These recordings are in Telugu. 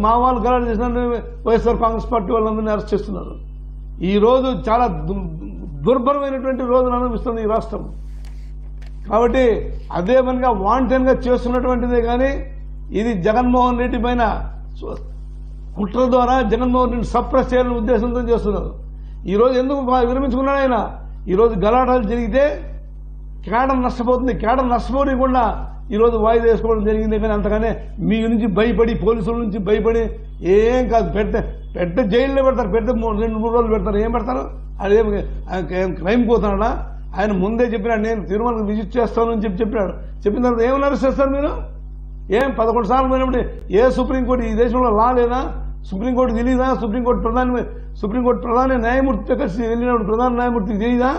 మా వాళ్ళు గలాట చేసిన వైఎస్ఆర్ కాంగ్రెస్ పార్టీ వాళ్ళందరినీ అరెస్ట్ చేస్తున్నారు. ఈ రోజు చాలా దుర్భరమైనటువంటి రోజులు అనుభవిస్తుంది ఈ రాష్ట్రం. కాబట్టి అదే పనిగా వాంటెన్గా చేస్తున్నటువంటిదే కానీ ఇది జగన్మోహన్ రెడ్డి పైన కుట్ర ద్వారా జగన్మోహన్ రెడ్డిని సప్రెస్ చేయాలని ఉద్దేశంతో చేస్తున్నారు. ఈరోజు ఎందుకు విరమించుకున్నాడు ఆయన? ఈరోజు గలాటాలు జరిగితే కేడర్ నష్టపోతుంది. కేడర్ నష్టపోకుండా ఈరోజు వాయిదా వేసుకోవడం జరిగింది. కానీ అంతగానే మీ నుంచి భయపడి, పోలీసుల నుంచి భయపడి ఏం కాదు, పెద్ద జైల్లో పెడతారు, పెద్ద 2-3 రోజులు పెడతారు. ఏం పెడతారు? అదేం క్రైమ్ పోతున్నాడా? ఆయన ముందే చెప్పినాడు, నేను తిరుమలకు విజిట్ చేస్తానని చెప్పినాడు. చెప్పిన తర్వాత ఏమన్నా అరెస్ట్ చేస్తారు మీరు? ఏం 11 సార్లు పోయినప్పుడు ఏ సుప్రీంకోర్టు ఈ దేశంలో లా లేదా? సుప్రీంకోర్టు తెలియదా? సుప్రీంకోర్టు ప్రధాన న్యాయమూర్తితో కలిసి వెళ్ళినప్పుడు ప్రధాన న్యాయమూర్తికి తెలియదా?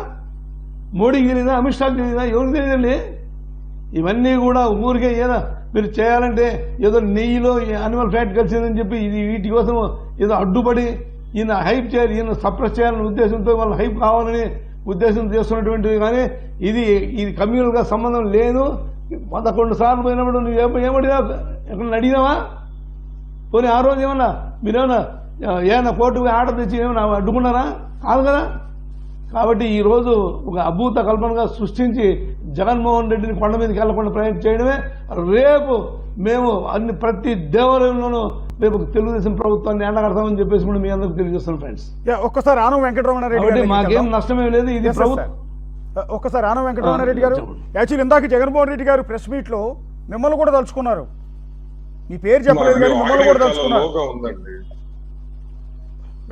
మోడీకి తెలియదా? అమిత్ షాకి తెలియదా? ఎవరికి తెలియదండి? ఇవన్నీ కూడా ఊరికే ఏదో మీరు చేయాలంటే ఏదో నెయ్యిలో యానిమల్ ఫ్యాట్ కలిసిందని చెప్పి ఇది వీటి కోసం ఏదో అడ్డుపడి ఈయన హైప్ చేయాలి, ఈయన సప్రెస్ చేయాలనే ఉద్దేశంతో వాళ్ళు హైప్ కావాలని ఉద్దేశం చేస్తున్నటువంటివి. కానీ ఇది కమ్యూనల్గా సంబంధం లేదు. 11 సార్లు పోయినప్పుడు నువ్వు ఏమడిగా ఎక్కడ అడిగినావా? పోనీ ఆ రోజు ఏమన్నా మీరేమన్నా కోర్టుకు ఆర్డర్ తెచ్చి ఏమన్నా అడ్డుకున్నారా? కాదు కదా. కాబట్టి ఈరోజు ఒక అభూత కల్పనగా సృష్టించి జగన్మోహన్ రెడ్డిని కొండ మీదకి వెళ్లకుండా ప్రయత్నం చేయడమే. రేపు మేము ప్రతి దేవాలయంలోనూ రేపు తెలుగుదేశం ప్రభుత్వాన్ని ఎండగడతామని చెప్పేసి కూడా మీ అందరికి తెలియజేస్తున్నాం ఫ్రెండ్స్. ఒక్కసారి ఆనం వెంకటరమణారెడ్డి, మాకేం నష్టమేం లేదు. ఇది ప్రభుత్వం. ఒక్కసారి ఆనం వెంకటరమణారెడ్డి గారు, యాక్చువల్లీ ఇందాక జగన్మోహన్ రెడ్డి గారు ప్రెస్ మీట్ లో మిమ్మల్ని కూడా తలుచుకున్నారు. మీ పేరు చెప్పలేదు కానీ మిమ్మల్ని కూడా తలుచుకున్నారు.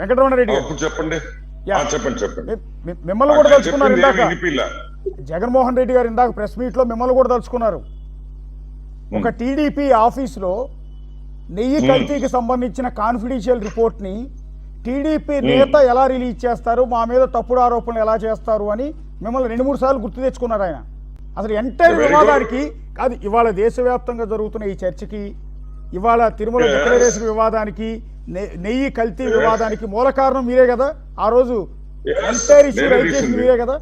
వెంకటరమణారెడ్డి గారు చెప్పండి. మిమ్మల్ని కూడా తలుచుకున్నారు. ఇందాక జగన్మోహన్ రెడ్డి గారు ఇందాక ప్రెస్ మీట్ లో మిమ్మల్ని కూడా తలుచుకున్నారు. ఒక టీడీపీ ఆఫీసులో నెయ్యి కల్తీకి సంబంధించిన కాన్ఫిడెన్షియల్ రిపోర్ట్ ని టీడీపీ నేత ఎలా రిలీజ్ చేస్తారు, మా మీద తప్పుడు ఆరోపణలు ఎలా చేస్తారు అని మిమ్మల్ని 2-3 సార్లు గుర్తు తెచ్చుకున్నారు ఆయన. అసలు ఎంటైర్ వివాదానికి కాదు, ఇవాళ దేశవ్యాప్తంగా జరుగుతున్న ఈ చర్చకి, ఇవాళ తిరుమల డిక్లరేషన్ వివాదానికి, నెయ్యి కల్తీ వివాదానికి మూల కారణం మీరే కదా. ఆ రోజు ఎంటైర్ ఇష్యూ రైట్ చేసింది మీరే కదా.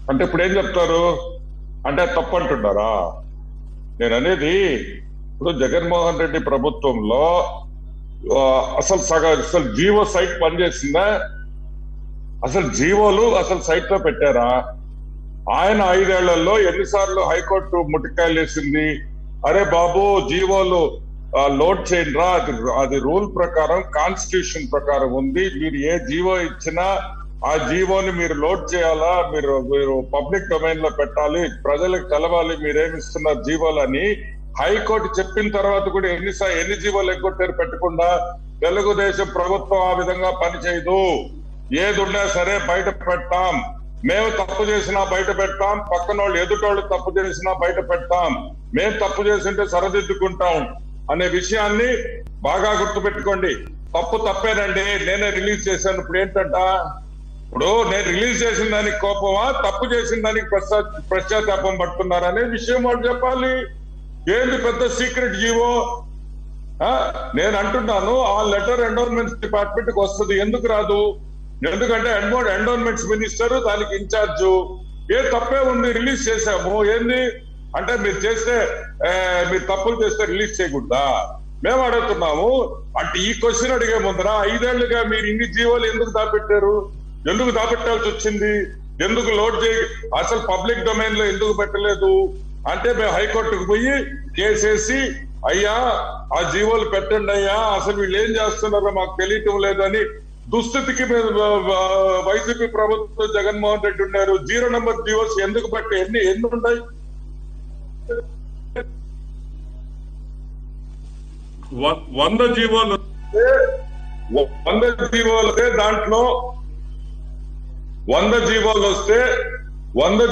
అంటే ఇప్పుడు ఏం చెప్తారు? అంటే తప్పు అంటున్నారా? నేను అనేది ఇప్పుడు జగన్మోహన్ రెడ్డి ప్రభుత్వంలో అసలు జీవో సైట్ పనిచేసిందా? అసలు జీవోలు అసలు సైట్ లో పెట్టారా? ఆయన 5 ఏళ్లలో ఎన్నిసార్లు హైకోర్టు ముట్టికాయలు వేసింది? అరే బాబు, జీవోలు లోడ్ చేయండిరా, అది రూల్ ప్రకారం, కాన్స్టిట్యూషన్ ప్రకారం ఉంది. మీరు ఏ జీవో ఇచ్చినా ఆ జీవోని మీరు లోడ్ చేయాలా, మీరు పబ్లిక్ డొమైన్ లో పెట్టాలి, ప్రజలకు తెలవాలి మీరేమిస్తున్నారు జీవోలని హైకోర్టు చెప్పిన తర్వాత కూడా ఎన్ని జీవోలు ఎగ్గొట్టారు పెట్టకుండా. తెలుగుదేశం ప్రభుత్వం ఆ విధంగా పనిచేయదు. ఏది ఉన్నా సరే బయట పెడతాం, మేము తప్పు చేసినా బయట పెడతాం, పక్కన వాళ్ళు ఎదుటోళ్ళు తప్పు చేసినా బయట పెడతాం, మేము తప్పు చేసింటే సరిదిద్దుకుంటాం అనే విషయాన్ని బాగా గుర్తుపెట్టుకోండి. తప్పు తప్పేనండి, నేనే రిలీజ్ చేశాను. ఇప్పుడు ఏంటంట, ఇప్పుడు నేను రిలీజ్ చేసిన దానికి కోపమా, తప్పు చేసిన దానికి పశ్చాత్తాపం పడుతున్నారనే విషయం వాళ్ళు చెప్పాలి. ఏంది పెద్ద సీక్రెట్ జీవో? నేను అంటున్నాను, ఆ లెటర్ ఎండోర్మెంట్స్ డిపార్ట్మెంట్ కి వస్తుంది. ఎందుకు రాదు? ఎందుకంటే ఎండోర్మెంట్స్ మినిస్టర్ దానికి ఇన్ఛార్జ్. ఏ తప్పే ఉంది, రిలీజ్ చేశాము. ఏంది అంటే మీరు తప్పులు చేస్తే రిలీజ్ చేయకూడదా? మేము అడుగుతున్నాము. అంటే ఈ క్వశ్చన్ అడిగే ముందర 5 ఏళ్లుగా మీరు ఇన్ని జీవోలు ఎందుకు దాపెట్టారు? ఎందుకు దాపెట్టాల్సి వచ్చింది? ఎందుకు లోడ్ అసలు పబ్లిక్ డొమైన్ లో ఎందుకు పెట్టలేదు అంటే మేము హైకోర్టుకు పోయి కేసేసి, అయ్యా ఆ జీవోలు పెట్టండి అయ్యా, అసలు వీళ్ళు ఏం చేస్తున్నారో మాకు తెలియటం లేదని దుస్థితికి వైసీపీ ప్రభుత్వం జగన్మోహన్ రెడ్డి ఉన్నారు. 0 నెంబర్ జీవోస్ ఎందుకు పెట్టే ఎన్ని ఉంటాయి? 100 జీవోలు వస్తే దాంట్లో 100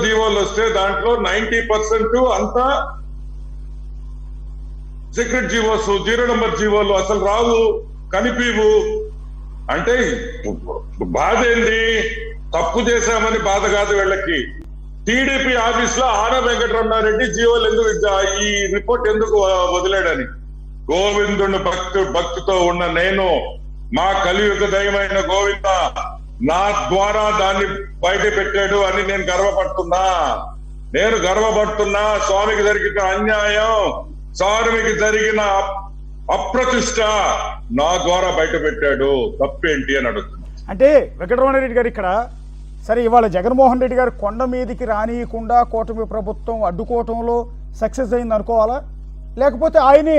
జీవోలు వస్తే దాంట్లో 90% అంతా సీక్రెట్ జీవోస్. 0 నెంబర్ జీవోలు అసలు రావు, కనిపివు. అంటే బాధ ఏంది? తప్పు చేశామని బాధ కాదు వీళ్ళకి. టీడీపీ ఆఫీస్ లో ఆన వెంకటరమణారెడ్డి జీవోలు ఎందుకు, ఈ రిపోర్ట్ ఎందుకు వదిలేడని, గోవిందుని భక్తితో ఉన్న నేను, మా కలియుగ దైవమైన గోవింద నా ద్వారా దాన్ని బయట పెట్టాడు అని నేను గర్వపడుతున్నా. స్వామికి జరిగిన అన్యాయం సార్ మీకు జరిగిన అప్రతిష్ట నా ద్వారా బయట పెట్టాడు, తప్పేంటి అని అడుగుతున్నాను. అంటే వెంకటరమణారెడ్డి గారు ఇక్కడ సరే ఇవాళ జగన్మోహన్ రెడ్డి గారు కొండ మీదకి రానియకుండా కూటమి ప్రభుత్వం అడ్డుకోవటంలో సక్సెస్ అయింది అనుకోవాలా, లేకపోతే ఆయనే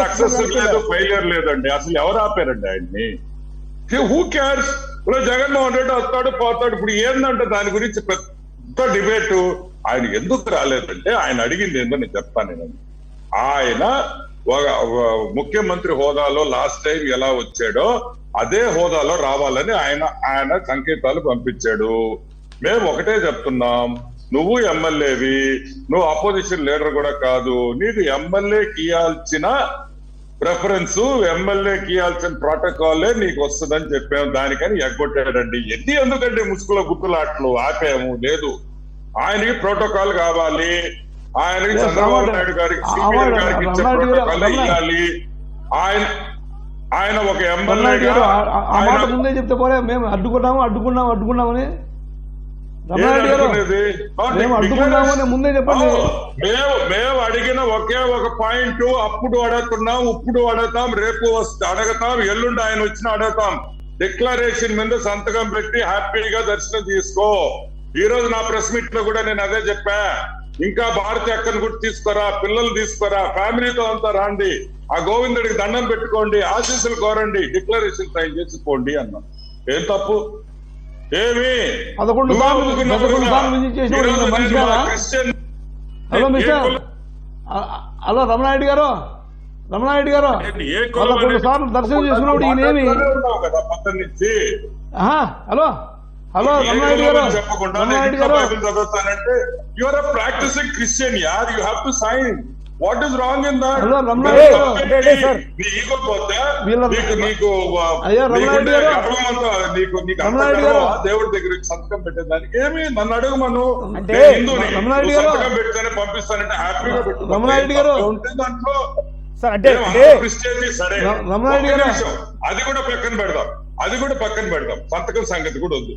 సక్సెస్ లేదు ఫెయిలియర్ లేదండి. అసలు ఎవరు ఆపారండి ఆయన్ని? Who cares? ఇప్పుడు జగన్మోహన్ రెడ్డి వస్తాడు పోతాడు. ఇప్పుడు ఏందంటే దాని గురించి పెద్ద డిబేట్. ఆయన ఎందుకు రాలేదంటే ఆయన అడిగింది ఏందో నేను చెప్తాను. నేను ఆయన ముఖ్యమంత్రి హోదాలో లాస్ట్ టైం ఎలా వచ్చాడో అదే హోదాలో రావాలని ఆయన సంకేతాలు పంపించాడు. మేము ఒకటే చెప్తున్నాం, నువ్వు ఎమ్మెల్యేవి, నువ్వు అపోజిషన్ లీడర్ కూడా కాదు, నీకు ఎమ్మెల్యేకి ఇవ్వాల్సిన ప్రిఫరెన్స్, ఎమ్మెల్యేకి ఇవ్వాల్సిన ప్రోటోకాలే నీకు వస్తుందని చెప్పాము. దానికని ఎగ్గొట్టాడండి. ఎందుకంటే ముసుగులో గుర్తులాట్లు ఆపాము. లేదు, ఆయనకి ప్రోటోకాల్ కావాలి, ఆయనకి చంద్రబాబు నాయుడు గారికి సీనియర్ గారికి ఇచ్చే ప్రోటోకాల్ ఇవ్వాలి. ఆయన ఒక ఎమ్మెల్యే ముందే చెప్తే పోలే మేము అడ్డుకున్నామని ముందే చెప్పండి. మేము అడిగిన ఒకే ఒక పాయింట్, అప్పుడు అడుగుతున్నాం, ఇప్పుడు అడుగుతాం, రేపు అడుగుతాం, ఎల్లుండి ఆయన వచ్చిన అడుగుతాం. డిక్లరేషన్ మీద సంతకం పెట్టి హ్యాపీగా దర్శనం తీసుకో. ఈ రోజు నా ప్రెస్ మీట్ లో కూడా నేను అదే చెప్పా. ఇంకా భారతి అక్కని కూడా తీసుకోరా, పిల్లలు తీసుకోరా, ఫ్యామిలీతో అంతా రాండి, ఆ గోవిందుడికి దండం పెట్టుకోండి, ఆశీస్సులు కోరండి, డిక్లరేషన్ సైన్ చేసుకోండి అన్నాం. ఏం తప్పు? ఏమి 11 సార్లు విజిట్ చేసిన క్రిస్టియన్? హలో రమణారెడ్డి గారు 11 సార్లు దర్శనం చేసుకున్నప్పుడు ఈయనేమి? హలో రమణారెడ్డి గారు చదువుతానంటే యు ఆర్ ప్రాక్టీసింగ్ క్రిస్టియన్ యార్, you have to sign. What is wrong in that? దేవుడి దగ్గరికి సంతకం పెట్టేదానికి ఏమి? నన్ను అడుగుమను, సంతకం పెడితేనే పంపిస్తానంటే హ్యాపీగా పెట్టుకుంటాను ఉంటే దాంట్లో క్రిస్టియనిటీ. సరే, అది కూడా పక్కన పెడదాం, సంతకం సంగతి కూడా వద్దు.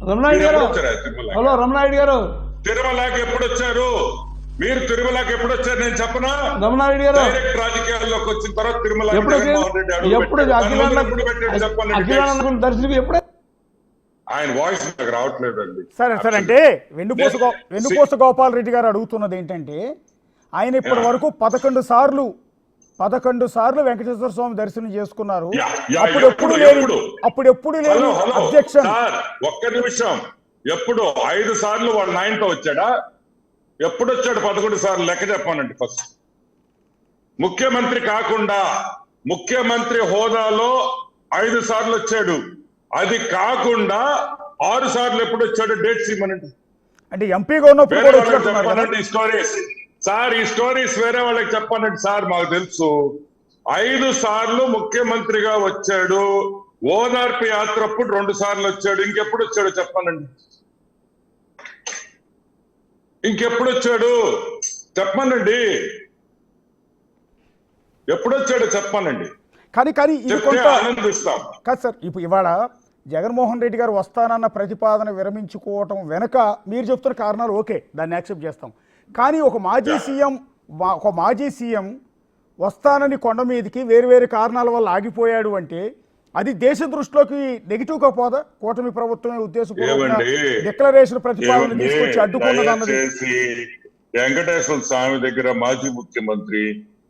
రమణారెడ్డి గారు తిరుమలకి ఎప్పుడు వచ్చారు మీరు? తిరుమలకి ఎప్పుడు వచ్చారు నేను చెప్పనా? రమణారెడ్డి గారు డైరెక్ట్ రాజకీయాల్లోకి వచ్చిన తర్వాత తిరుమల ఆయన వాయిస్ నాకు రావట్లేదండి. సరే అంటే వెన్నుపూస గోపాల్ రెడ్డి గారు అడుగుతున్నది ఏంటంటే, ఆయన ఇప్పటి వరకు 11 సార్లు వెంకటేశ్వర స్వామి దర్శనం చేసుకున్నారు. అప్పుడెప్పుడు లేదు అబ్జెక్షన్. ఒక్క నిమిషం, ఎప్పుడు 5 సార్లు వాళ్ళ నాయనతో వచ్చాడా? ఎప్పుడు వచ్చాడు? 11 సార్లు లెక్క చెప్పానండి. ఫస్ట్ ముఖ్యమంత్రి కాకుండా ముఖ్యమంత్రి హోదాలో 5 సార్లు వచ్చాడు. అది కాకుండా 6 సార్లు ఎప్పుడు వచ్చాడు? డేట్స్ ఇవ్వనండి. అంటే ఎంపీగా ఉన్నప్పుడు చెప్పానండి ఈ స్టోరీస్. సార్ ఈ స్టోరీస్ వేరే వాళ్ళకి చెప్పానండి సార్, మాకు తెలుసు. 5 సార్లు ముఖ్యమంత్రిగా వచ్చాడు. ఓదార్పు యాత్ర అప్పుడు 2 సార్లు వచ్చాడు. ఇంకెప్పుడు వచ్చాడు చెప్పానండి? ఇంకెప్పుడు వచ్చాడు చెప్పానండి? ఎప్పుడొచ్చాడు చెప్పానండి? కానీ ఆనందిస్తాం కాదు సార్. ఇప్పుడు ఇవాళ జగన్మోహన్ రెడ్డి గారు వస్తానన్న ప్రతిపాదన విరమించుకోవటం వెనక మీరు చెప్తున్న కారణాలు ఓకే, దాన్ని యాక్సెప్ట్ చేస్తాం. కానీ ఒక మాజీ సీఎం వస్తానని కొండ మీదకి వేరు కారణాల వల్ల ఆగిపోయాడు అంటే అది దేశ దృష్టిలోకి నెగిటివ్ గా పోదా? కూటమి ప్రభుత్వమే ఉద్దేశపూర్వకంగా డిక్లరేషన్ ప్రతిపాదన తీసుకొచ్చి అడ్డుకున్నది. వెంకటేశ్వర స్వామి దగ్గర మాజీ ముఖ్యమంత్రి,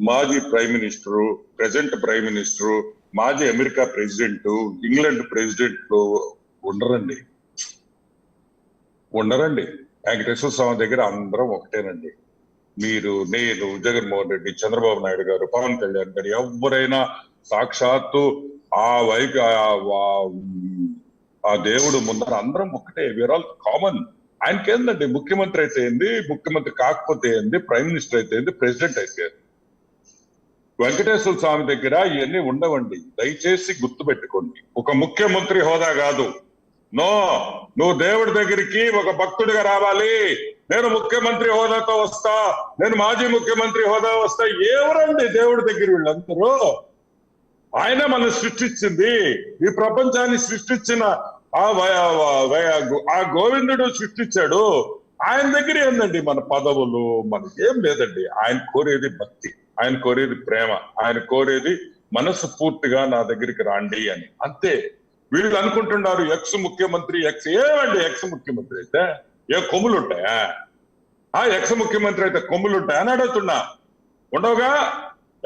మాజీ prime minister, present prime minister, మాజీ అమెరికా ప్రెసిడెంట్, ఇంగ్లాండ్ ప్రెసిడెంట్ ఉండరండి. వెంకటేశ్వర స్వామి దగ్గర అందరం ఒకటేనండి. మీరు, నేను, జగన్మోహన్ రెడ్డి, చంద్రబాబు నాయుడు గారు, పవన్ కళ్యాణ్ గారు, ఎవరైనా సాక్షాత్తు ఆ దేవుడు ముందర అందరం ఒకటే. We are all common. ఆయనకేందండి ముఖ్యమంత్రి అయితే ఏంది, ముఖ్యమంత్రి కాకపోతే ఏంది, ప్రైమ్ మినిస్టర్ అయితే ఏంది, ప్రెసిడెంట్ అయితే వెంకటేశ్వర స్వామి దగ్గర ఇవన్నీ ఉండవండి. దయచేసి గుర్తు పెట్టుకోండి. ఒక ముఖ్యమంత్రి హోదా కాదు. నువ్వు దేవుడి దగ్గరికి ఒక భక్తుడిగా రావాలి. నేను ముఖ్యమంత్రి హోదాతో వస్తా, నేను మాజీ ముఖ్యమంత్రి హోదా వస్తా. ఎవరండి దేవుడి దగ్గర వీళ్ళందరూ? ఆయన మనం సృష్టించింది, ఈ ప్రపంచాన్ని సృష్టించిన ఆ గోవిందుడు సృష్టించాడు. ఆయన దగ్గర ఏందండి మన పదవులు? మనకేం లేదండి. ఆయన కోరేది భక్తి. ఆయన కోరేది ప్రేమ, ఆయన కోరేది మనసు పూర్తిగా నా దగ్గరికి రాండి అని, అంతే. వీళ్ళు అనుకుంటున్నారు ఎక్స్ ముఖ్యమంత్రి, ఏమండి ఎక్స్ ముఖ్యమంత్రి అయితే ఏ కొమ్ములు ఉంటాయా? ఎక్స్ ముఖ్యమంత్రి అయితే కొమ్ములు ఉంటాయా అని అడుగుతున్నా. ఉండవుగా,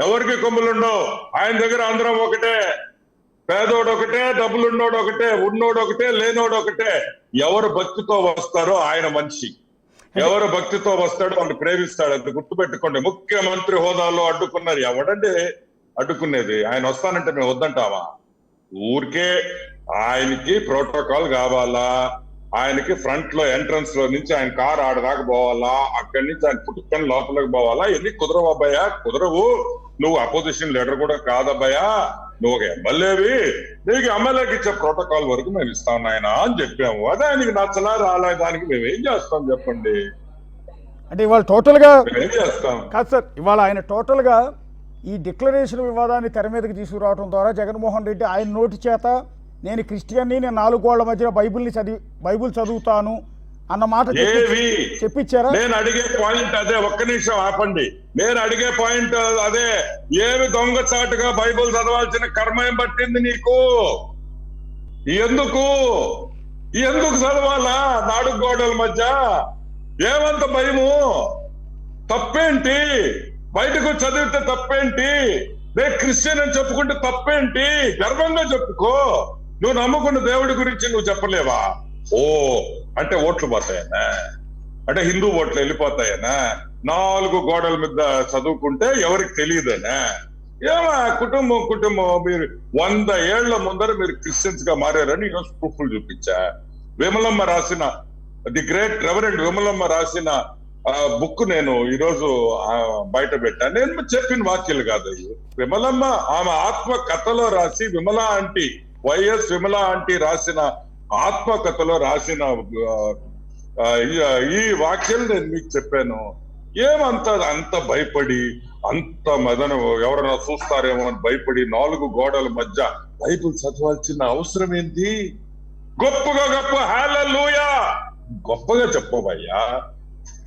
ఎవరికి కొమ్ములు ఉండవు. ఆయన దగ్గర అందరం ఒకటే, పేదోడు ఒకటే, డబ్బులున్నోడు ఒకటే, ఉన్నోడు ఒకటే, లేనోడు ఒకటే. ఎవరు భక్తితో వస్తారో ఆయన మనిషి, ఎవరు భక్తితో వస్తాడో వాళ్ళు ప్రేమిస్తాడు. అది గుర్తుపెట్టుకోండి. ముఖ్యమంత్రి హోదాలో అడ్డుకున్నారు. ఎవడండి అడ్డుకునేది? ఆయన వస్తానంటే మేము వద్దంటావా? ఊరికే ఆయనకి ప్రోటోకాల్ కావాలా, ఆయనకి ఫ్రంట్ లో ఎంట్రన్స్ లో నుంచి ఆయన కారు ఆడదాకా పోవాలా, అక్కడి నుంచి ఆయన పుట్టుకొని లోపలికి పోవాలా. ఎన్ని కుదరవు అబ్బాయా, కుదరవు. నువ్వు అపోజిషన్ లీడర్ కూడా కాదబ్బాయా, నువ్వు ఒక ఎమ్మెల్యేవి, నీకు ఎమ్మెల్యేకి ఇచ్చే ప్రోటోకాల్ వరకు మేము ఇస్తాం ఆయన అని చెప్పాము. అదే ఆయనకి నచ్చలా రాలే, దానికి మేము ఏం చేస్తాం చెప్పండి? అంటే ఇవాళ టోటల్ గా ఏం చేస్తాం కాదు సార్, ఇవాళ ఆయన టోటల్ గా ఈ డిక్లరేషన్ వివాదాన్ని తెర మీదకి తీసుకురావడం ద్వారా జగన్మోహన్ రెడ్డి ఆయన నోటి చేత నేను క్రిస్టియన్ని, నేను 4 గోళ్ల మధ్య బైబిల్ చదువుతాను అన్న మాట చెప్పించారా? నేను అడిగే పాయింట్ అదే. ఒక్క నిమిషం ఆపండి. నేను అడిగే పాయింట్ అదే. ఏమి దొంగచాటుగా బైబిల్ చదవాల్సిన కర్మ ఏం పట్టింది నీకు? ఎందుకు చదవాలా 4 గోడల మధ్య? ఏమంత భయము? తప్పేంటి? బయటకు చదివితే తప్పేంటి? నేను క్రిస్టియన్ అని చెప్పుకుంటే తప్పేంటి? గర్వంగా చెప్పుకో. నువ్వు నమ్ముకున్న దేవుడి గురించి నువ్వు చెప్పలేవా? అంటే ఓట్లు పోతాయనా? అంటే హిందూ ఓట్లు వెళ్ళిపోతాయనా? 4 గోడల మీద చదువుకుంటే ఎవరికి తెలియదనా? ఏమా కుటుంబం మీరు 100 ఏళ్ల ముందర మీరు క్రిస్టియన్స్ గా మారారని ఈరోజు ప్రూఫ్లు చూపించా. విమలమ్మ రాసిన, ది గ్రేట్ రెవరెండ్ విమలమ్మ రాసిన బుక్ నేను ఈరోజు బయట పెట్టాను. నేను చెప్పిన వాక్యాలు కాదు అయ్యి. విమలమ్మ ఆమె ఆత్మకథలో రాసి, Vimala aunty, YS Vimala aunty రాసిన ఆత్మకథలో రాసిన ఈ వాక్యాలు నేను మీకు చెప్పాను. అంత భయపడి, అంత మదన ఎవరైనా చూస్తారేమో అని భయపడి 4 గోడల మధ్య బైబిల్ చదవాల్సిన అవసరం ఏంటి? గొప్పగా హల్లెలూయా గొప్పగా చెప్పవయ్యా,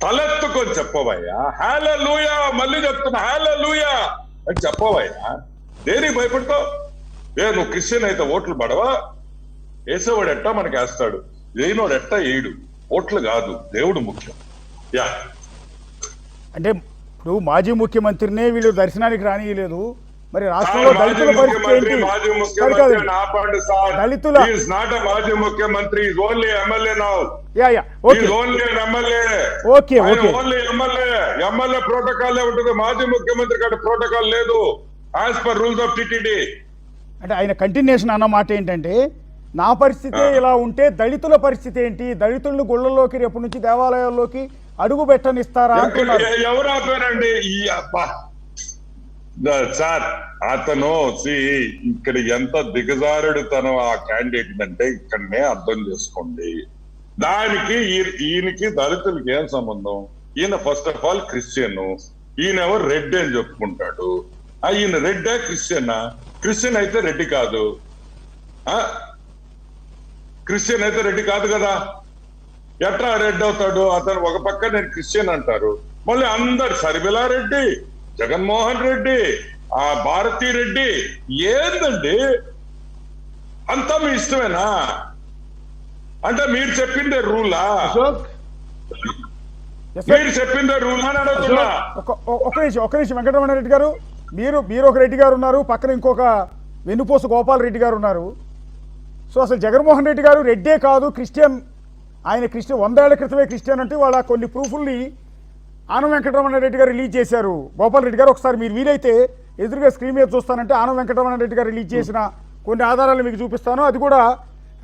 తలెత్తుకొని చెప్పవయ్యా. హల్లెలూయా, మళ్ళీ చెప్తున్నా హల్లెలూయా అని చెప్పవయ్యా. దేనికి భయపడతావు? నువ్వు క్రిస్టియన్ అయితే ఓట్లు పడవా? వేసేవాడు ఎట్టా మనకి వేస్తాడు, వేయినోడు ఎట్టా వేయడు. ఓట్లు కాదు, దేవుడు ముఖ్యం. అంటే ఇప్పుడు మాజీ ముఖ్యమంత్రినే వీళ్ళు దర్శనానికి రానియలేదు, మరి రాష్ట్రంలో దళితుల పరిస్థితి ఏంటి? దళితుల మాజీ ముఖ్యమంత్రి only MLA now. MLA protocol ఉంటుంది, మాజీ ముఖ్యమంత్రి కాదు ప్రోటోకాల్ లేదు, as per rules of TTD. అంటే ఆయన కంటిన్యూషన్ అన్న మాట ఏంటంటే, నా పరిస్థితి ఇలా ఉంటే దళితుల పరిస్థితి ఏంటి? దళితులను గుళ్ళల్లోకి రేపు నుంచి దేవాలయాల్లోకి అడుగు పెట్టనిస్తారా? ఎవరు ఆపారండి? సార్ అతను ఇక్కడ ఎంత దిగజారుడు తను ఆ క్యాండిడేట్ అంటే ఇక్కడనే అర్థం చేసుకోండి. దానికి ఈయనకి దళితులకి ఏం సంబంధం? ఈయన ఫస్ట్ ఆఫ్ ఆల్ క్రిస్టియన్, ఈయన ఎవరు రెడ్డి అని చెప్పుకుంటాడు. ఈయన రెడ్డా క్రిస్టియనా? క్రిస్టియన్ అయితే రెడ్డి కాదు, క్రిస్టియన్ అయితే రెడ్డి కాదు కదా. ఎట్లా రెడ్డి అవుతాడు అతను? ఒక పక్క నేను క్రిస్టియన్ అంటారు, మళ్ళీ అందరు షర్మిలా రెడ్డి, జగన్మోహన్ రెడ్డి, భారతీ రెడ్డి. ఏందండి అంతా మీ ఇష్టమేనా? అంటే మీరు చెప్పిందే రూలా? మీరు చెప్పిందే రూల్ అని అడుగుతున్నా. ఒక నిమిషం వెంకటరమణ రెడ్డి గారు, మీరు ఒక రెడ్డి గారు ఉన్నారు, పక్కన ఇంకొక వెన్నుపోసు గోపాల్ రెడ్డి గారు ఉన్నారు. సో అసలు జగన్మోహన్ రెడ్డి గారు రెడ్డే కాదు క్రిస్టియన్, ఆయన క్రిస్టియన్ 100 ఏళ్ల క్రితమే క్రిస్టియన్ అంటే వాళ్ళ కొన్ని ప్రూఫ్ల్ని ఆనం వెంకటరమణ రెడ్డి గారు రిలీజ్ చేశారు. గోపాల్ రెడ్డి గారు ఒకసారి మీరు వీలైతే ఎదురుగా స్క్రీన్ మీద చూస్తానంటే ఆనం వెంకటరమణ రెడ్డి గారు రిలీజ్ చేసిన కొన్ని ఆధారాలు మీకు చూపిస్తాను. అది కూడా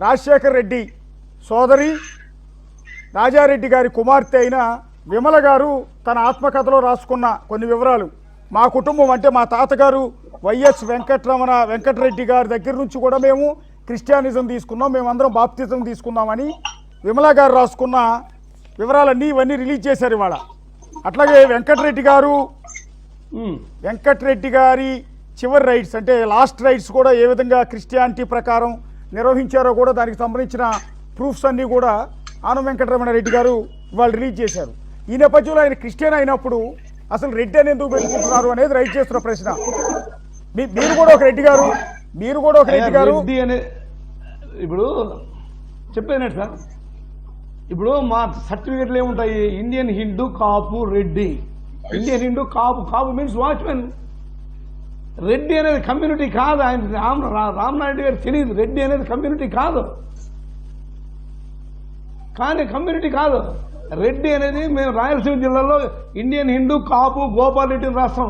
రాజశేఖర్ రెడ్డి సోదరి రాజారెడ్డి గారి కుమార్తె అయిన విమల గారు తన ఆత్మకథలో రాసుకున్న కొన్ని వివరాలు. మా కుటుంబం అంటే మా తాతగారు వైఎస్ వెంకటరెడ్డి గారి దగ్గర నుంచి కూడా మేము క్రిస్టియానిజం తీసుకున్నాం, మేమందరం బాప్తిజం తీసుకున్నామని విమలా గారు రాసుకున్న వివరాలన్నీ ఇవన్నీ రిలీజ్ చేశారు ఇవాళ. అట్లాగే వెంకటరెడ్డి గారి చివరి రైట్స్ అంటే లాస్ట్ రైట్స్ కూడా ఏ విధంగా క్రిస్టియానిటీ ప్రకారం నిర్వహించారో కూడా దానికి సంబంధించిన ప్రూఫ్స్ అన్నీ కూడా ఆనం వెంకటరమణ రెడ్డి గారు ఇవాళ రిలీజ్ చేశారు. ఈ నేపథ్యంలో ఆయన క్రిస్టియన్ అయినప్పుడు అసలు రెడ్డి అని ఎందుకు పెట్టుకుంటున్నారు అనేది రైట్ చేస్తున్న ప్రశ్న. మీరు కూడా ఒక రెడ్డి గారు, మీరు కూడా ఒక రెడ్డి గారు. రెడ్డి అనే ఇప్పుడు చెప్పేనట్టు సార్, ఇప్పుడు మా సర్టిఫికెట్లు ఏముంటాయి? ఇండియన్ హిందూ, కాపు, రెడ్డి. ఇండియన్ హిందూ, కాపు మీన్స్ వాచ్మెన్. రెడ్డి అనేది కమ్యూనిటీ కాదు. ఆయన రామనాయుడు గారు తెలియదు రెడ్డి అనేది కమ్యూనిటీ కాదు. కానీ కమ్యూనిటీ కాదు రెడ్డి అనేది. మేము రాయలసీమ జిల్లాలో ఇండియన్ హిందూ, కాపు, గోపాల్ రెడ్డిని రాస్తాం.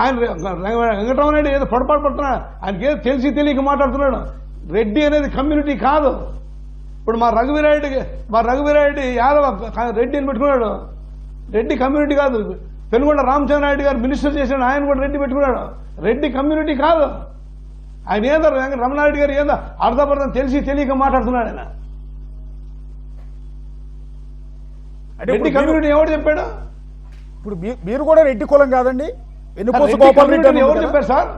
ఆయన వెంకటరామనాయుడు ఏదో పొరపాటు పడుతున్నాడు, ఆయనకి ఏదో తెలిసి తెలియక మాట్లాడుతున్నాడు. రెడ్డి అనేది కమ్యూనిటీ కాదు. ఇప్పుడు మా రఘువీరారెడ్డి యాదవ్ రెడ్డి అని పెట్టుకున్నాడు. రెడ్డి కమ్యూనిటీ కాదు. పెనుగొండ రామచంద్రారెడ్డి గారు మినిస్టర్ చేశాడు, ఆయన కూడా రెడ్డి పెట్టుకున్నాడు. రెడ్డి కమ్యూనిటీ కాదు. ఆయన ఏదో రమణారెడ్డి గారు ఏదో అర్ధపర్థం తెలిసి తెలియక మాట్లాడుతున్నాడు. ఆయన రెడ్డి కమ్యూనిటీ ఎవరు చెప్పాడు? ఇప్పుడు మీరు కూడా రెడ్డి కులం కాదండి? వెన్నుపూస గోపాల్ రెడ్డి అని ఎవరు చెప్పారు సార్?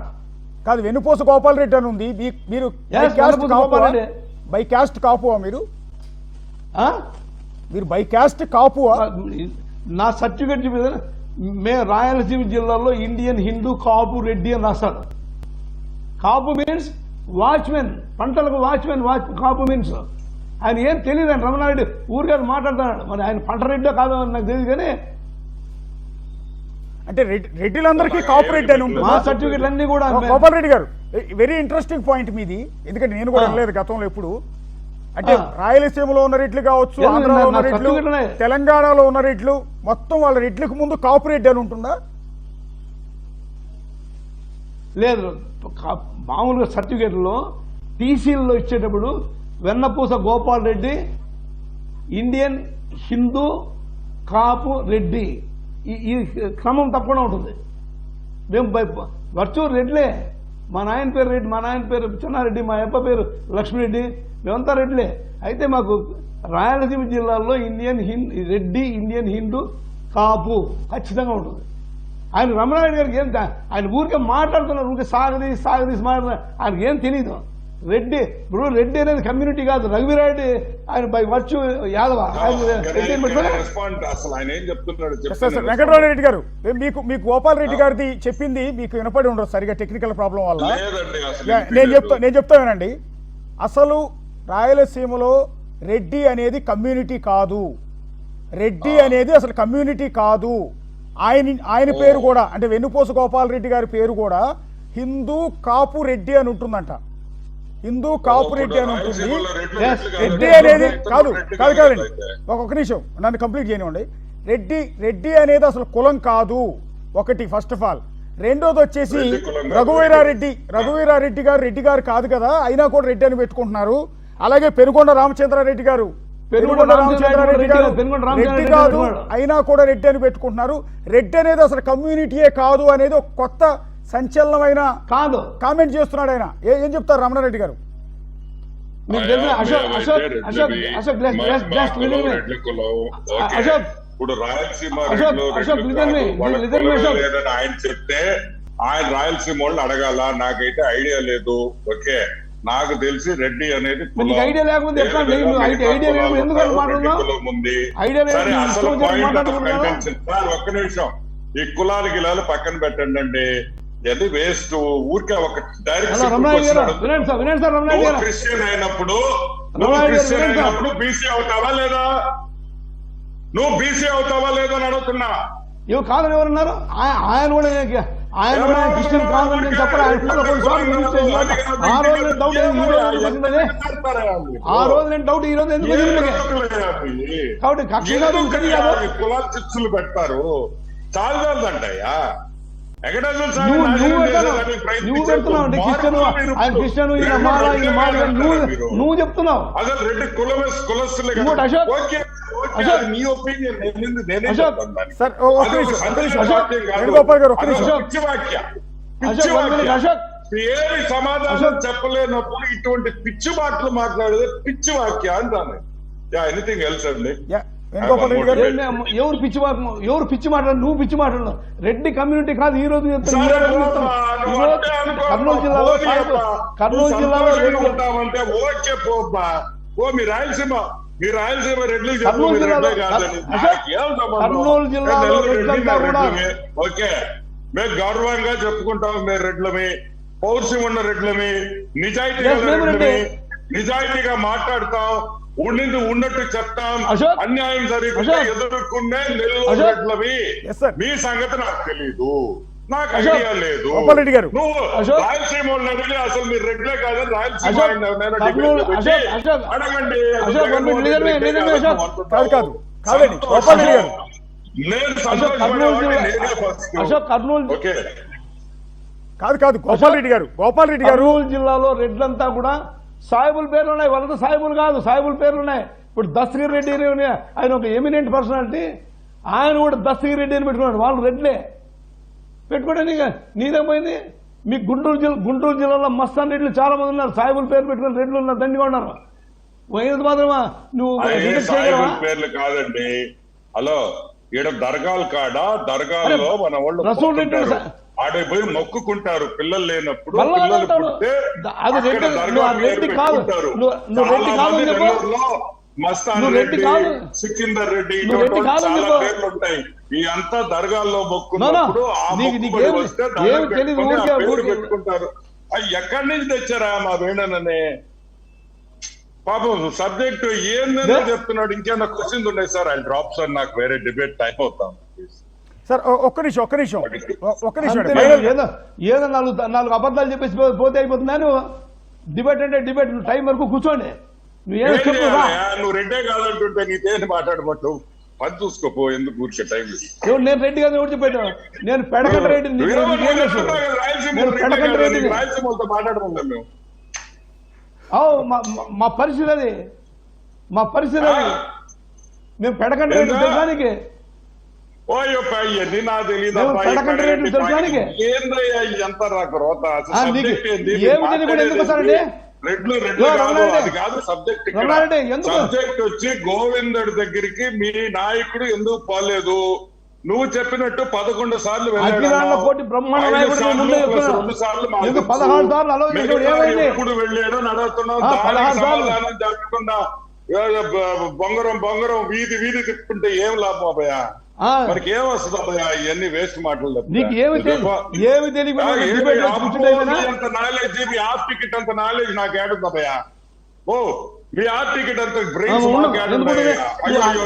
కాదు, వెన్నుపూస గోపాల్ రెడ్డి అని ఉంది. మీరు బై క్యాస్ట్ కాపువా? మీరు బై క్యాస్ట్ కాపువా? నా సర్టిఫికెట్ చెప్పేది మేము రాయలసీమ జిల్లాలో ఇండియన్ హిందూ, కాపు, రెడ్డి అని రాస్తాడు. కాపు మీన్స్ వాచ్మెన్, పంటలకు వాచ్మెన్. కాపు మీన్స్ ఆయన ఏం తెలియదు. ఆయన రమణారెడ్డి ఊరిగారు మాట్లాడుతున్నాడు. మరి ఆయన పంట రెడ్డో కాదో నాకు తెలియదు. కానీ అంటే రెడ్డిలందరికీ కాపు రెడ్డి అని ఉంటుంది. మా సర్టిఫికెట్లు అన్ని కూడా. గోపాల్ రెడ్డి గారు, వెరీ ఇంట్రెస్టింగ్ పాయింట్ మీది. ఎందుకంటే నేను కూడా అనలేదు గతంలో ఎప్పుడు. అంటే రాయలసీమలో ఉన్న రెడ్లు కావచ్చు, ఆంధ్రాలో ఉన్న రెడ్లు, తెలంగాణలో ఉన్న రెడ్లు, మొత్తం వాళ్ళ రెడ్లకు ముందు కాపు రెడ్డి అని ఉంటుందా? లేదు, మామూలుగా సర్టిఫికెట్లో టీసీల్లో ఇచ్చేటప్పుడు వెన్నపూస గోపాల్ రెడ్డి, ఇండియన్ హిందూ, కాపు, రెడ్డి ఈ క్రమం తప్పకుండా ఉంటుంది. మేము వర్చువల్ రెడ్లే. మా నాయన పేరు రెడ్డి, మా నాయన పేరు చెన్నారెడ్డి, మా అప్ప పేరు లక్ష్మిరెడ్డి, మేమంతా రెడ్లే. అయితే మాకు రాయలసీమ జిల్లాలో రెడ్డి, ఇండియన్ హిందూ, కాపు ఖచ్చితంగా ఉంటుంది. ఆయన రమణారెడ్డి గారికి ఏం, ఆయన ఊరికే మాట్లాడుతున్నారు, ఊరికే సాగదీసి మాట్లాడుతున్నారు. ఆయనకి ఏం తెలియదు. రెడ్డి ఇప్పుడు రెడ్డి అనేది కమ్యూనిటీ కాదు. రఘువీరారెడ్డి ఆయన బై వర్చు యాదవ. వెంకటరామరెడ్డి గారు, మీకు గోపాల్ రెడ్డి గారిది చెప్పింది మీకు వినపడి ఉండదు సరిగా, టెక్నికల్ ప్రాబ్లం వల్ల. నేను చెప్తానండి. అసలు రాయలసీమలో రెడ్డి అనేది కమ్యూనిటీ కాదు. రెడ్డి అనేది అసలు కమ్యూనిటీ కాదు. ఆయన పేరు కూడా, అంటే వెన్నుపూస గోపాల్ రెడ్డి గారి పేరు కూడా హిందూ, కాపు, రెడ్డి అని ఉంటుందంట. హిందూ, కాపు, రెడ్డి అని ఉంటుంది. రెడ్డి అనేది కాదండి, ఒక నిమిషం నన్ను కంప్లీట్ చేయనివ్వండి. రెడ్డి అనేది అసలు కులం కాదు ఒకటి, ఫస్ట్ ఆఫ్ ఆల్. రెండోది వచ్చేసి రఘువీరారెడ్డి గారు రెడ్డి గారు కాదు కదా, అయినా కూడా రెడ్డి అని పెట్టుకుంటున్నారు. అలాగే పెనుగొండ రామచంద్రారెడ్డి గారు రెడ్డి కాదు, అయినా కూడా రెడ్డి అని పెట్టుకుంటున్నారు. రెడ్డి అనేది అసలు కమ్యూనిటీయే కాదు అనేది ఒక కొత్త సంచలనమైన కాదు కామెంట్ చేస్తున్నాడు ఆయన. ఏం చెప్తారు రమణారెడ్డి గారు? ఇప్పుడు రాయలసీమ ఆయన చెప్తే ఆయన రాయలసీమ వాళ్ళు అడగాల, నాకైతే ఐడియా లేదు. ఓకే, నాకు తెలిసి రెడ్డి అనేది ఐడియా లేకపోతే ఒక్క నిమిషం, ఈ కులాలు గిలాలు పక్కన పెట్టండి అండి. అది వేస్ట్. ఊరికే ఒక డైరెక్ట్ క్రిస్టియన్ అయినప్పుడు బీసీ అవుతావా లేదా? నువ్వు బీసీ అవుతావా లేదా అని అడుగుతున్నా. ఇవి కాదని ఎవరున్నారు? ఆయన కూడా క్రిస్టియన్ కాదని నేను చెప్పాలి. ఆ రోజు నేను డౌట్, ఈ రోజు ఎందుకు కాబట్టి కులాల చిచ్చులు పెడతారు. చాలుదంటయ్యా. నువ్వు చెప్తున్నావు అసలు రెడ్డి కులస్తులే. నీ ఒపీనియన్ ఏమి సమాధానం చెప్పలేనప్పుడు ఇటువంటి పిచ్చి మాటలు మాట్లాడేది పిచ్చి వాక్య అంటాను. ఎనీథింగ్ ఎల్స్ అండి? ఎవరు పిచ్చి మాట్లాడు? నువ్వు పిచ్చి మాట్లాడు. రెడ్డి కమ్యూనిటీ కాదు. ఈ రోజు కర్నూలు జిల్లాలో ఉంటామంటే ఓకే పోబ్బా. ఓ మీ రాయలసీమ ఈ రాయలసీమ రెడ్లు కర్నూలు జిల్లాలో కర్నూలు జిల్లాలో రెడ్లంతా కూడా ఓకే మేము గౌరవంగా చెప్పుకుంటాం, మేము రెడ్లమి, పౌరుషం ఉన్న రెడ్లమి, నిజాయితీ Yes, మేము రెడ్లమి, రెడ్డి. నిజాయితీగా మాట్లాడతాం, ఉండింది ఉన్నట్టు చెప్తాం, అశోక్. అన్యాయం జరిగితే అశోక్. ఎదుర్కొనే నెల్లూరు అశోక్. రెడ్లవి. Yes, sir. మీ సంగతి నాకు తెలీదు, నాకు అశోక్. ఐడియా లేదు. గోపాల్ రెడ్డి గారు. నువ్వు అశోక్. రాయలసీమ వాళ్ళని అడిగి అసలు మీరు రెడ్లే కాదని రాయలసీమ అశోక్. ఆయన ఎవరైనా కర్నూలు- debate పెట్టి అశోక్. అడగండి. అశోక్, జగన్మోహన్ నిజమే, రెడ్డి నిజమే, కాదని అశోక్. అనుకుంటావు. కాదు కాదండి గోపాల్ రెడ్డి గారు. నేను అశోక్ కర్నూలు సంతోషపడేవాడిని, జిల్లా నేనే first. అశోక్ కర్నూలు ఓకే కాదు గోపాల్ రెడ్డి గారు. గోపాల్ రెడ్డి గారు కర్నూలు జిల్లాలో రెడ్లంతా కూడా సాయిబుల్ పేర్లు ఉన్నాయి, వాళ్ళతో సాయిబుల్ కాదు, సాయిబుల్ పేర్లు ఉన్నాయి. ఇప్పుడు దస్తగిరి రెడ్డి ఆయన ఒక ఎమినెంట్ పర్సనాలిటీ, ఆయన కూడా దస్తగిరి రెడ్డి అని పెట్టుకున్నాడు. వాళ్ళు రెడ్లే పెట్టుకోవడానికి నీదే పోయింది. మీ గుంటూరు జిల్లాలో మస్తాన్ రెడ్లు చాలా మంది ఉన్నారు, సాయిబుల్ పేరు పెట్టుకుని రెడ్లు ఉన్నారు, దండిగా ఉన్నారు. పోయినది మాత్రమా నువ్వు రిజెక్ట్ చేయగలవా? సాయిబుల్ పేర్లు కాదండి. హలో, ఈడ దర్గాలు కాడా, దర్గాల్లో మన వాళ్ళు రసూల్ రెడ్డి మొక్కుకుంటారు. ఆడే పోయి మొక్కుకుంటారు పిల్లలు లేనప్పుడు. మళ్ళా పిల్లలు అంటాడు. పుడితే అది అక్కడ రెడ్డి, దర్గా నువ్వు ఆ పేరు రెడ్డి కాదు. పెట్టుకుంటారు. నువ్వు రెడ్డి చాలా కాదు మంది అని చెప్పు. నెల్లూరులో మస్తాన్ నువ్వు రెడ్డి రెడ్డి, కాదు. సికిందర్ రెడ్డి, నువ్వు రెడ్డి ఇటువంటి కాదని చాలా చెప్పు. పేర్లు ఉంటాయి. ఈ అంతా దర్గాల్లో No, మొక్కున్నప్పుడు no. ఆ నీకు మొక్కుబడి ఏమి- వస్తే ఏమి దండం తెలియదు, పెట్టుకొని ఆ ఊరికే- పేరు పెట్టుకుంటారు. అవి ఎక్కడి నుంచి తెచ్చారా మా వేణనని? పాపం సబ్జెక్ట్ ఏందని చెప్తున్నాడు. ఇంకేమైనా క్వశ్చన్స్ ఉన్నాయి సార్? ఐ డ్రాప్ సార్, నాకు వేరే డిబేట్ టైం అవుతాం. సార్ ఒక్క నిమిషం అంతే, ఏదో నాలుగు అబద్ధాలు చెప్పేసి పోతే అయిపోతుందా? నువ్వు డిబేట్ అంటే డిబేట్, నువ్వు టైం వరకు కూర్చోండి. నువ్వు ఏదో ఏం చెప్పు రా. చేయాలి? నువ్వు రెడ్డే కాదంటుంటే నీతేని మాట్లాడబట్టు పని చూసుకోపో, ఎందుకు ఊరికే టైం ఎవరు నేను రెడ్డి కాదు, ఎవరు చెప్పాడు? నేను పెడకంట రెడ్డి. నేను పెడకంట రెడ్డిని. రాయలసీమతో మాట్లాడమందాం మేము. మా పరిస్థితి అది, మా పరిస్థితి అది. మేము పెడకంట రెడ్డి తెలుసానికి. ఓయో ఎన్ని నా తెలియదు. మేము పెడకంట రెడ్డి తెలుసానికి. ఏందయ్యా ఎంత నాకు రోత? ఏమి తెలియకుండా ఎందుకు వస్తారండి? రెడ్లు రమణారెడ్డి. అది కాదు సబ్జెక్ట్. రమణారెడ్డి, ఎందుకు? సబ్జెక్ట్ వచ్చి గోవిందుడి దగ్గరికి మీ నాయకుడు ఎందుకు పోలేదు? నువ్వు చెప్పినట్టు 11 సార్లు అఖిలాండ కోటి బ్రహ్మాండ నాయకుడు నువ్వు ముందే చెప్తున్నావు. ఎందుకు 16 సార్లు అలౌ చేసాడు? ఏమైంది? ఎప్పుడు వెళ్ళాడో నడుస్తున్నావు. 16 సార్లు. సమాధానం చెప్పకుండా బొంగరం వీధి తిప్పుకుంటే ఏం లాభం అబ్బాయా? మనకి ఏం వస్తుంది అబ్బాయా? ఇవన్నీ వేస్ట్ మాటలు తప్ప. నీకు ఏమి తెలియకుండా డిబేట్ లో కూర్చుంటే అయిపోయినా? అంత నాలెడ్జ్, మీ హాఫ్ టికెట్ అంత నాలెడ్జ్ నాకు ఏడుందయ్యా. ఓ మీ హాఫ్ టికెట్ అంత బ్రెయిన్స్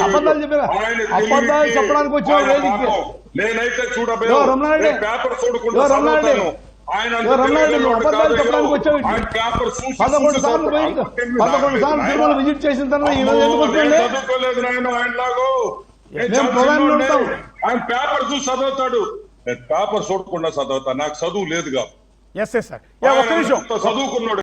అబద్ధాలు చెప్పారా? అబద్ధాలు చెప్పడానికి వచ్చావు వేదికకి. నేనైతే చూడబోయే రమణారెడ్డి, పేపర్ చూడకుండా రమణారెడ్డి, చదువుతాను. ఆయన రమణారెడ్డి, నువ్వు అబద్ధాలు చెప్పడానికి వచ్చావు. ఆయన పేపర్ 11 సార్లు తిరుమల విజిట్ చేసిన తర్వాత ఈ రోజు ఎందుకు వస్తుంది? చదువుకోలేదు నాయన ఆయనలాగో. మేము ప్రధానంలో ఉంటాం. ఆయన పేపర్ చూసి చదువుతాడు, నేను పేపర్ చూడకుండా చదువుతా. నాకు చదువు లేదుగా. ఎస్ సార్ ఒక్క నిమిషం చదువుకున్నాడు.